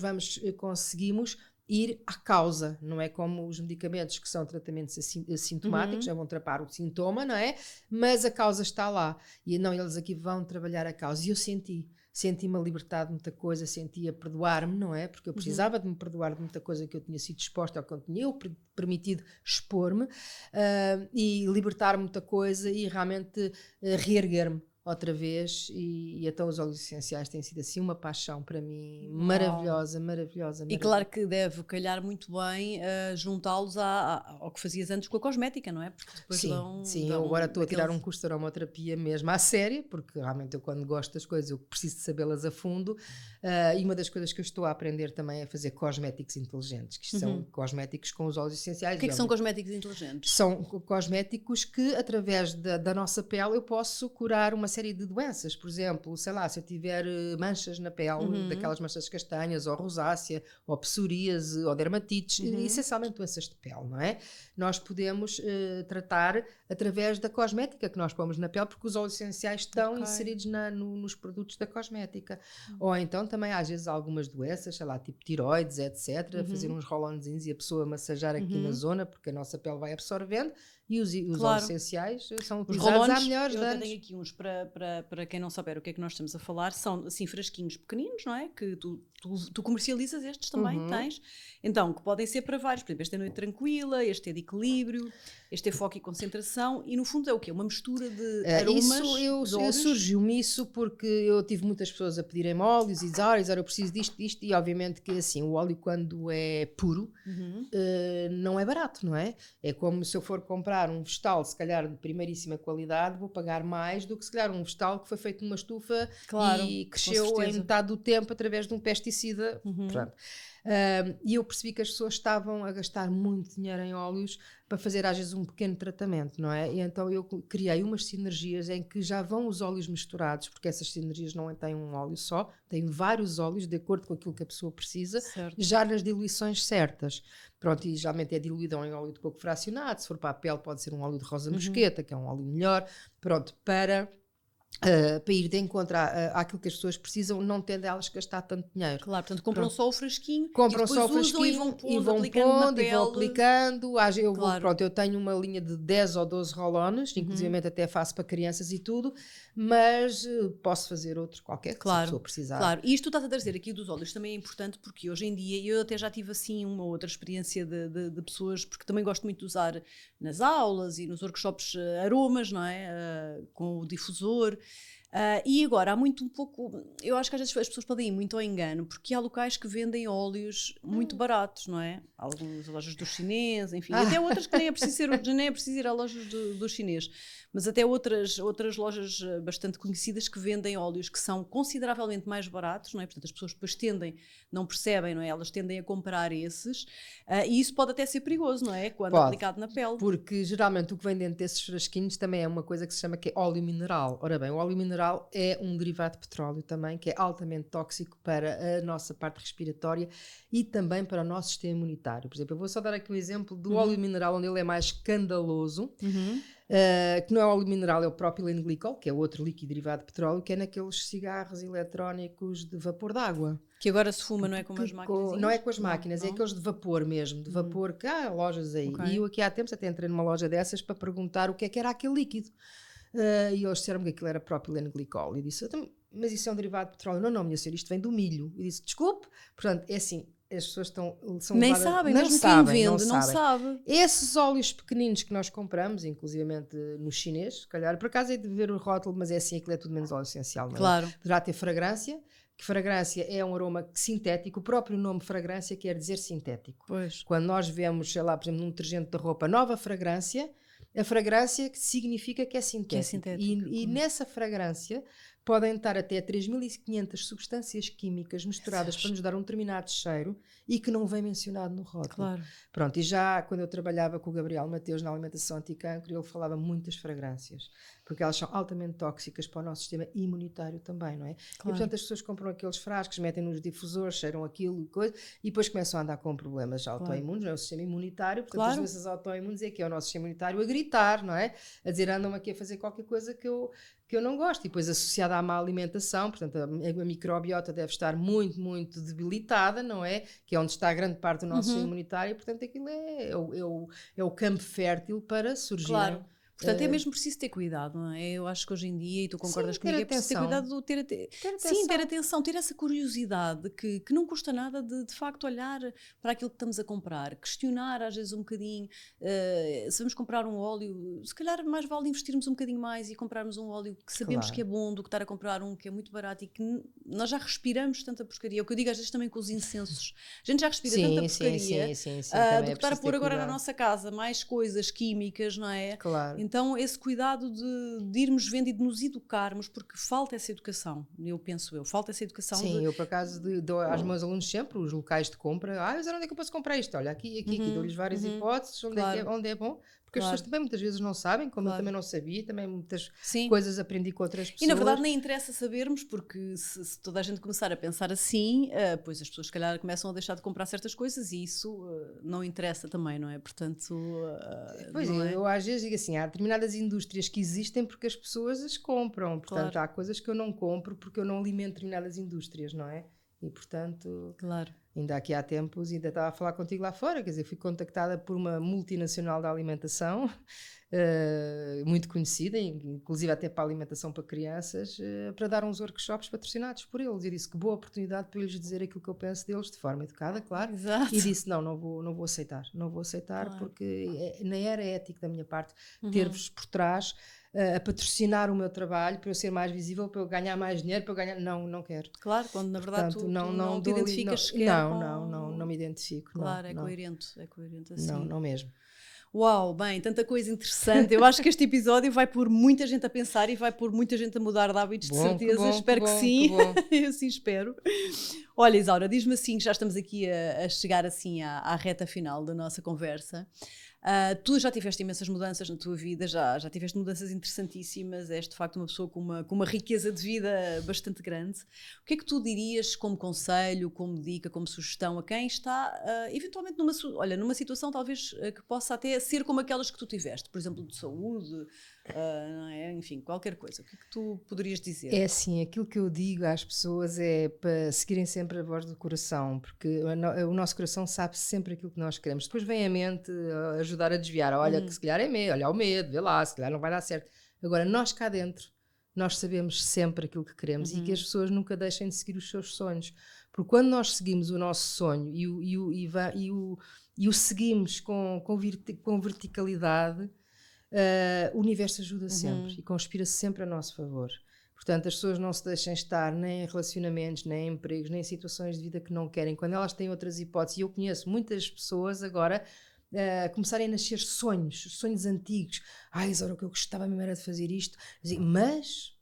conseguimos ir à causa, não é como os medicamentos que são tratamentos assintomáticos, já vão tratar o sintoma, não é? Mas a causa está lá. E não, eles aqui vão trabalhar a causa. E eu senti-me a libertar de muita coisa, senti a perdoar-me, não é? Porque eu precisava de me perdoar de muita coisa que eu tinha sido exposta, ou que eu tinha permitido expor-me, e libertar muita coisa e realmente reerguer-me outra vez, e então os óleos essenciais têm sido assim uma paixão para mim maravilhosa. E claro que deve calhar muito bem juntá-los ao que fazias antes com a cosmética, não é? Porque depois eu agora estou a tirar um curso de aromaterapia mesmo à séria, porque realmente eu quando gosto das coisas eu preciso de sabê-las a fundo, e uma das coisas que eu estou a aprender também é fazer cosméticos inteligentes, que são cosméticos com os óleos essenciais. O que é que são cosméticos inteligentes? São cosméticos que através da nossa pele eu posso curar uma série de doenças. Por exemplo, sei lá, se eu tiver manchas na pele, daquelas manchas castanhas, ou rosácea, ou psoríase, ou dermatites, essencialmente doenças de pele, não é? Nós podemos tratar através da cosmética que nós pomos na pele, porque os óleos essenciais estão inseridos nos produtos da cosmética. Ou então também às vezes algumas doenças, sei lá, tipo tiroides, etc., fazer uns roll-onzinhos e a pessoa massajar aqui na zona, porque a nossa pele vai absorvendo. E os óleos essenciais são utilizados há milhares de anos. Eu tenho aqui uns para quem não souber o que é que nós estamos a falar, são assim frasquinhos pequeninos, não é? Que tu tu comercializas estes também, tens? Então, que podem ser para vários. Por exemplo, este é noite tranquila, este é de equilíbrio, este é foco e concentração. E no fundo é o quê? Uma mistura de aromas, surgiu-me isso porque eu tive muitas pessoas a pedirem-me óleos e dizer, eu preciso disto, e obviamente que assim, o óleo quando é puro, não é barato, não é? É como se eu for comprar um vegetal, se calhar de primeiríssima qualidade, vou pagar mais do que se calhar um vegetal que foi feito numa estufa e cresceu em metade do tempo através de um pesticida. E eu percebi que as pessoas estavam a gastar muito dinheiro em óleos para fazer às vezes um pequeno tratamento, não é? E então eu criei umas sinergias em que já vão os óleos misturados, porque essas sinergias não têm um óleo só, têm vários óleos de acordo com aquilo que a pessoa precisa, já nas diluições certas. Pronto, e geralmente é diluído em óleo de coco fracionado, se for para a pele pode ser um óleo de rosa mosqueta, que é um óleo melhor, pronto, para ir de encontro àquilo que as pessoas precisam, não tendo elas que gastar tanto dinheiro. Claro, portanto compram só o fresquinho, e vão aplicando. Eu tenho uma linha de 10 ou 12 roll-ons, inclusive até faço para crianças e tudo, mas posso fazer outro qualquer que a pessoa precisar. Claro, e isto tu estás a trazer aqui dos óleos também é importante porque hoje em dia, eu até já tive assim uma outra experiência de pessoas, porque também gosto muito de usar nas aulas e nos workshops aromas, não é? Com o difusor. E agora há muito eu acho que às vezes as pessoas podem ir muito ao engano porque há locais que vendem óleos muito baratos, não é? Algumas lojas dos chineses, enfim, até outras que nem é preciso ir à loja do chinês, mas até outras lojas bastante conhecidas que vendem óleos que são consideravelmente mais baratos, não é? Portanto as pessoas depois não percebem, não é? Elas tendem a comprar esses e isso pode até ser perigoso, não é? Quando aplicado na pele. Porque geralmente o que vem dentro desses frasquinhos também é uma coisa que se chama que é óleo mineral. Ora bem, o óleo mineral é um derivado de petróleo também, que é altamente tóxico para a nossa parte respiratória e também para o nosso sistema imunitário. Por exemplo, eu vou só dar aqui um exemplo do óleo mineral, onde ele é mais escandaloso, que não é óleo mineral, é o propileno glicol, que é outro líquido derivado de petróleo, que é naqueles cigarros eletrónicos de vapor d'água. Que agora se fuma, não é com as máquinas? Não é com as máquinas, é aqueles de vapor mesmo, de vapor que há lojas aí. E eu aqui há tempos até entrei numa loja dessas para perguntar o que é que era aquele líquido. E eles disseram-me que aquilo era propileno glicol. E disse, mas isso é um derivado de petróleo? Não, minha senhora, isto vem do milho. E disse, desculpe. Portanto, é assim, as pessoas são nem sabem, mesmo quem vende não sabe. Esses óleos pequeninos que nós compramos, inclusivamente no chinês, se calhar, por acaso é de ver o rótulo, mas é assim, aquilo é tudo menos óleo essencial. Não é? Claro. Poderá ter fragrância, que fragrância é um aroma sintético, o próprio nome fragrância quer dizer sintético. Pois. Quando nós vemos, sei lá, por exemplo, num detergente de roupa, nova fragrância, a fragrância significa que é sintético. E nessa fragrância podem estar até 3.500 substâncias químicas misturadas para nos dar um determinado cheiro e que não vem mencionado no rótulo. Claro. Pronto, e já quando eu trabalhava com o Gabriel Mateus na alimentação anticancro, ele falava muito das fragrâncias, porque elas são altamente tóxicas para o nosso sistema imunitário também, não é? Claro. E portanto as pessoas compram aqueles frascos, metem nos difusores, cheiram aquilo e coisa, e depois começam a andar com problemas autoimunes, não é? O sistema imunitário, portanto as doenças autoimunes é que é o nosso sistema imunitário a gritar, não é? A dizer, andam aqui a fazer qualquer coisa que eu não gosto, e depois associada à má alimentação, portanto a microbiota deve estar muito, muito debilitada, não é? Que é onde está grande parte do nosso sistema imunitário, e portanto aquilo é o campo fértil para surgir. Claro. Portanto, é mesmo preciso ter cuidado, não é? Eu acho que hoje em dia, e tu concordas comigo, é preciso ter cuidado, ter atenção, ter essa curiosidade que não custa nada de facto olhar para aquilo que estamos a comprar, questionar às vezes um bocadinho, se vamos comprar um óleo, se calhar mais vale investirmos um bocadinho mais e comprarmos um óleo que sabemos que é bom do que estar a comprar um que é muito barato e que nós já respiramos tanta porcaria. É o que eu digo às vezes também com os incensos. A gente já respira tanta porcaria do que estar a pôr agora na nossa casa mais coisas químicas, não é? Claro. Então, esse cuidado de irmos vendo e de nos educarmos, porque falta essa educação, falta essa educação. Sim, eu por acaso dou aos meus alunos sempre os locais de compra. Mas onde é que eu posso comprar isto? Olha, aqui, dou-lhes várias hipóteses, onde é bom. Porque as pessoas também muitas vezes não sabem, como eu também não sabia, também muitas coisas aprendi com outras pessoas. E na verdade nem interessa sabermos, porque se toda a gente começar a pensar assim, pois as pessoas se calhar começam a deixar de comprar certas coisas e isso não interessa também, não é? Portanto, pois eu às vezes digo assim, há determinadas indústrias que existem porque as pessoas as compram, portanto há coisas que eu não compro porque eu não alimento determinadas indústrias, não é? E portanto, ainda aqui há tempos, ainda estava a falar contigo lá fora, quer dizer, fui contactada por uma multinacional da alimentação muito conhecida, inclusive até para a alimentação para crianças, para dar uns workshops patrocinados por eles. Eu disse que boa oportunidade para lhes dizer aquilo que eu penso deles de forma educada, claro. Exato. E disse, não vou aceitar, claro. Porque nem era ético da minha parte ter-vos por trás a patrocinar o meu trabalho para eu ser mais visível, para eu ganhar mais dinheiro, para eu ganhar... Não quero. Claro, quando na verdade portanto, tu não te identificas sequer não me identifico. Claro, não. É coerente assim. Não mesmo. Uau, bem, tanta coisa interessante. Eu acho que este episódio vai pôr muita gente a pensar e vai pôr muita gente a mudar de hábitos, de certeza. Espero que sim. Eu sim espero. Olha, Isaura, diz-me assim, que já estamos aqui a chegar assim à reta final da nossa conversa. Tu já tiveste imensas mudanças na tua vida, já tiveste mudanças interessantíssimas, és de facto uma pessoa com uma riqueza de vida bastante grande. O que é que tu dirias como conselho, como dica, como sugestão a quem está eventualmente numa situação talvez que possa até ser como aquelas que tu tiveste, por exemplo, de saúde, não é? Enfim, qualquer coisa. O que é que tu poderias dizer? É assim, aquilo que eu digo às pessoas é para seguirem sempre a voz do coração, porque o nosso coração sabe sempre aquilo que nós queremos. Depois vem a mente ajudar a desviar. Olha, que se calhar é medo, olha o medo, vê lá, se calhar não vai dar certo. Agora, nós cá dentro, nós sabemos sempre aquilo que queremos e que as pessoas nunca deixem de seguir os seus sonhos. Porque quando nós seguimos o nosso sonho e o seguimos com verticalidade, o universo ajuda sempre e conspira sempre a nosso favor. Portanto, as pessoas não se deixem estar nem em relacionamentos, nem em empregos, nem em situações de vida que não querem, quando elas têm outras hipóteses. E eu conheço muitas pessoas agora começarem a nascer sonhos antigos. Isaura, o que eu gostava mesmo era de fazer isto. Mas...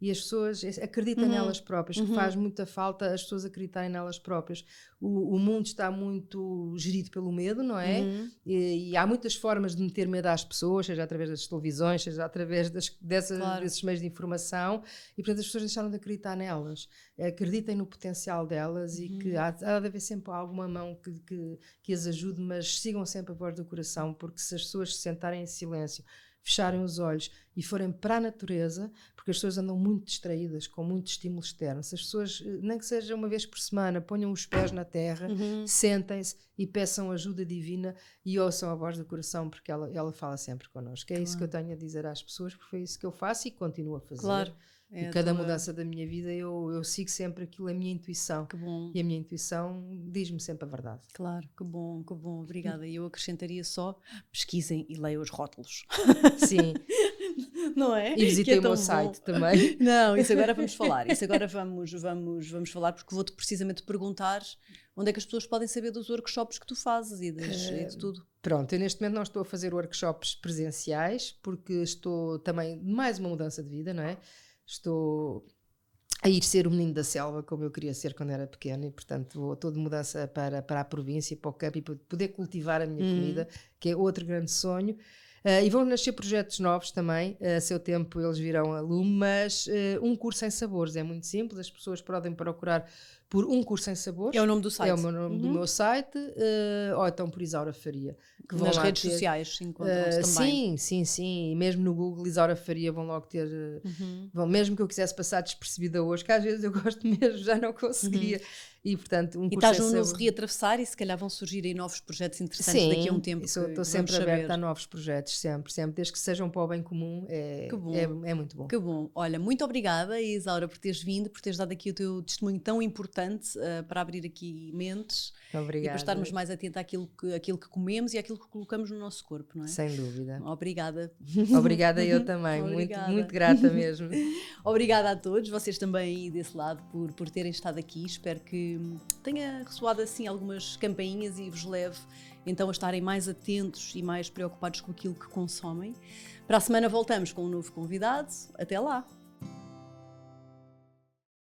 E as pessoas acreditam nelas próprias, que faz muita falta as pessoas acreditarem nelas próprias. O mundo está muito gerido pelo medo, não é? E há muitas formas de meter medo às pessoas, seja através das televisões, seja através desses meios de informação, e portanto as pessoas deixaram de acreditar nelas. Acreditem no potencial delas e que há de haver sempre alguma mão que as ajude, mas sigam sempre a voz do coração, porque se as pessoas se sentarem em silêncio, fecharem os olhos e forem para a natureza, porque as pessoas andam muito distraídas, com muito estímulo externo. Se as pessoas, nem que seja uma vez por semana, ponham os pés na terra, sentem-se e peçam ajuda divina e ouçam a voz do coração, porque ela fala sempre connosco. É isso que eu tenho a dizer às pessoas, porque foi isso que eu faço e continuo a fazer. Claro. E cada mudança da minha vida eu sigo sempre aquilo, a minha intuição. Que bom. E a minha intuição diz-me sempre a verdade. Claro, que bom, obrigada. E eu acrescentaria só, pesquisem e leiam os rótulos. Sim. Não é? E visitei o meu site também. Não, isso agora vamos falar. Isso agora vamos falar, porque vou-te precisamente perguntar onde é que as pessoas podem saber dos workshops que tu fazes e de tudo. Pronto, eu neste momento não estou a fazer workshops presenciais, porque estou também mais uma mudança de vida, não é? Estou a ir ser o menino da selva, como eu queria ser quando era pequeno, e portanto estou de mudança para a província, para o campo, e para poder cultivar a minha comida, que é outro grande sonho. E vão nascer projetos novos também, a seu tempo eles virão a lume, mas um curso em sabores é muito simples, as pessoas podem procurar por um curso em sabores. É o nome do site. É o nome do meu site, ou então por Isaura Faria. Que nas redes sociais encontram-se também. Sim, e mesmo no Google Isaura Faria vão logo ter, mesmo que eu quisesse passar despercebida hoje, que às vezes eu gosto mesmo, já não conseguiria. E portanto, um curso estás no novo reatravessar e se calhar vão surgir aí novos projetos interessantes daqui a um tempo. Estou sempre aberta a novos projetos, sempre, desde que sejam para o bem comum, é muito bom. Que bom. Olha, muito obrigada, Isaura, por teres vindo, por teres dado aqui o teu testemunho tão importante para abrir aqui mentes. Obrigada. E para estarmos mais atentos àquilo que comemos e àquilo que colocamos no nosso corpo, não é? Sem dúvida. Obrigada. Obrigada eu também, muito grata mesmo. Obrigada a todos, vocês também aí desse lado por terem estado aqui. Espero que tenha ressoado assim algumas campainhas e vos leve então a estarem mais atentos e mais preocupados com aquilo que consomem. Para a semana voltamos com um novo convidado. Até lá!